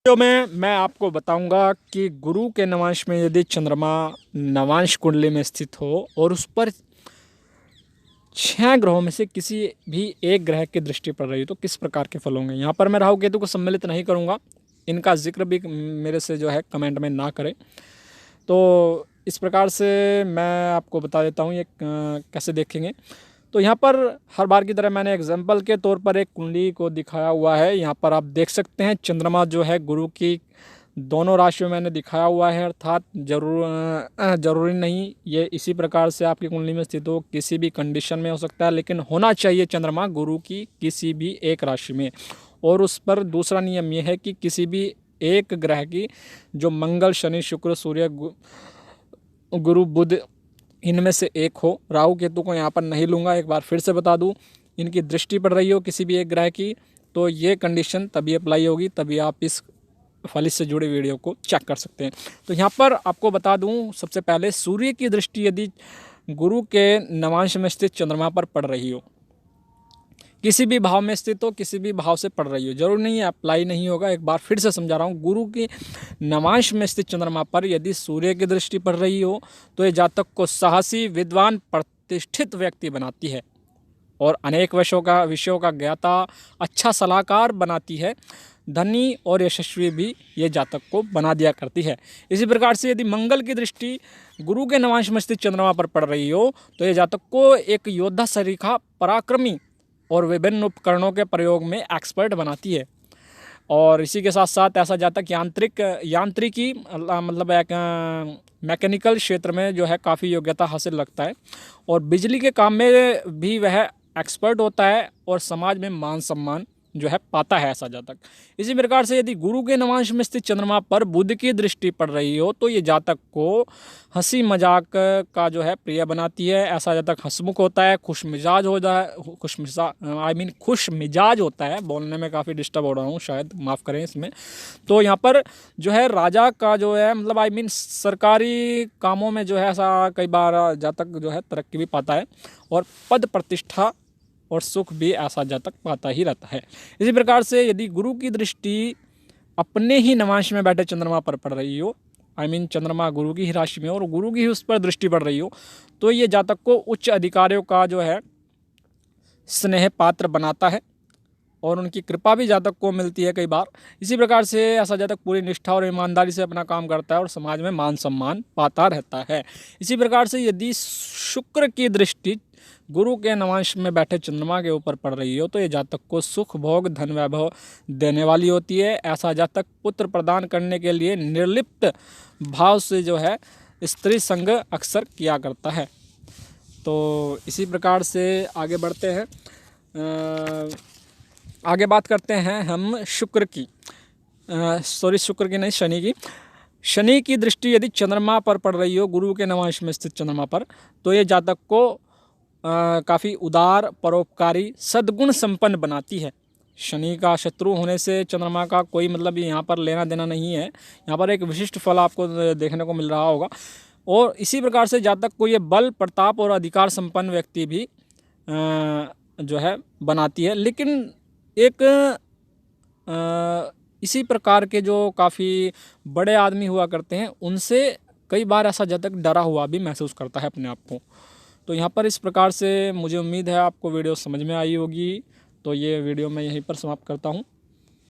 Video में मैं आपको बताऊंगा कि गुरु के नवांश में यदि चंद्रमा नवांश कुंडली में स्थित हो और उस पर 6 ग्रहों में से किसी भी एक ग्रह की दृष्टि पड़ रही हो तो किस प्रकार के फल होंगे। यहाँ पर मैं राहु केतु को सम्मिलित नहीं करूँगा, इनका जिक्र भी मेरे से जो है कमेंट में ना करें। तो इस प्रकार से मैं आपको बता देता हूँ ये कैसे देखेंगे। तो यहाँ पर हर बार की तरह मैंने एग्जाम्पल के तौर पर एक कुंडली को दिखाया हुआ है। यहाँ पर आप देख सकते हैं चंद्रमा जो है गुरु की दोनों राशियों में मैंने दिखाया हुआ है, अर्थात जरूरी नहीं ये इसी प्रकार से आपकी कुंडली में स्थित हो, किसी भी कंडीशन में हो सकता है, लेकिन होना चाहिए चंद्रमा गुरु की किसी भी एक राशि में। और उस पर दूसरा नियम ये है कि किसी भी एक ग्रह की, जो मंगल, शनि, शुक्र, सूर्य, गुरु, बुध, इनमें से एक हो। राहु केतु को यहाँ पर नहीं लूँगा, एक बार फिर से बता दूँ, इनकी दृष्टि पड़ रही हो किसी भी एक ग्रह की तो ये कंडीशन तभी अप्लाई होगी, तभी आप इस फलित से जुड़े वीडियो को चेक कर सकते हैं। तो यहाँ पर आपको बता दूँ, सबसे पहले सूर्य की दृष्टि यदि गुरु के नवांश में स्थित चंद्रमा पर पड़ रही हो, किसी भी भाव में स्थित हो, किसी भी भाव से पड़ रही हो, जरूर नहीं है अप्लाई नहीं होगा। एक बार फिर से समझा रहा हूँ, गुरु की नवांश में स्थित चंद्रमा पर यदि सूर्य की दृष्टि पड़ रही हो तो ये जातक को साहसी, विद्वान, प्रतिष्ठित व्यक्ति बनाती है और अनेक विषयों का ज्ञाता, अच्छा सलाहकार बनाती है। धनी और यशस्वी भी ये जातक को बना दिया करती है। इसी प्रकार से यदि मंगल की दृष्टि गुरु के नवांश में स्थित चंद्रमा पर पड़ रही हो तो ये जातक को एक योद्धा सरीखा, पराक्रमी और विभिन्न उपकरणों के प्रयोग में एक्सपर्ट बनाती है। और इसी के साथ साथ ऐसा जातक यांत्रिकी मतलब एक मैकेनिकल क्षेत्र में जो है काफ़ी योग्यता हासिल रखता है और बिजली के काम में भी वह एक्सपर्ट होता है और समाज में मान सम्मान जो है पाता है ऐसा जातक। इसी प्रकार से यदि गुरु के नवांश में स्थित चंद्रमा पर बुध की दृष्टि पड़ रही हो तो ये जातक को हंसी मजाक का जो है प्रिय बनाती है। ऐसा जातक हंसमुख होता है, खुश मिजाज होता है। बोलने में काफ़ी डिस्टर्ब हो रहा हूँ, शायद माफ़ करें इसमें। तो यहाँ पर जो है राजा का जो है मतलब सरकारी कामों में जो है ऐसा कई बार जातक जो है तरक्की भी पाता है और पद प्रतिष्ठा और सुख भी ऐसा जातक पाता ही रहता है। इसी प्रकार से यदि गुरु की दृष्टि अपने ही नवांश में बैठे चंद्रमा पर पड़ रही हो, चंद्रमा गुरु की ही राशि में और गुरु की ही उस पर दृष्टि पड़ रही हो तो ये जातक को उच्च अधिकारियों का जो है स्नेह पात्र बनाता है और उनकी कृपा भी जातक को मिलती है कई बार। इसी प्रकार से ऐसा जातक पूरी निष्ठा और ईमानदारी से अपना काम करता है और समाज में मान सम्मान पाता रहता है। इसी प्रकार से यदि शुक्र की दृष्टि गुरु के नवांश में बैठे चंद्रमा के ऊपर पड़ रही हो तो ये जातक को सुख, भोग, धन, वैभव देने वाली होती है। ऐसा जातक पुत्र प्रदान करने के लिए निर्लिप्त भाव से जो है स्त्री संग अक्सर किया करता है। तो इसी प्रकार से आगे बढ़ते हैं, आगे बात करते हैं हम शुक्र की, शुक्र की नहीं, शनि की। शनि की दृष्टि यदि चंद्रमा पर पड़ रही हो, गुरु के नवांश में स्थित चंद्रमा पर, तो ये जातक को काफ़ी उदार, परोपकारी, सद्गुण संपन्न बनाती है। शनि का शत्रु होने से चंद्रमा का कोई मतलब यहाँ पर लेना देना नहीं है, यहाँ पर एक विशिष्ट फल आपको देखने को मिल रहा होगा। और इसी प्रकार से जातक को ये बल, प्रताप और अधिकार संपन्न व्यक्ति भी जो है बनाती है। लेकिन एक इसी प्रकार के जो काफ़ी बड़े आदमी हुआ करते हैं उनसे कई बार ऐसा जातक डरा हुआ भी महसूस करता है अपने आप को। तो यहाँ पर इस प्रकार से मुझे उम्मीद है आपको वीडियो समझ में आई होगी। तो ये वीडियो मैं यहीं पर समाप्त करता हूँ।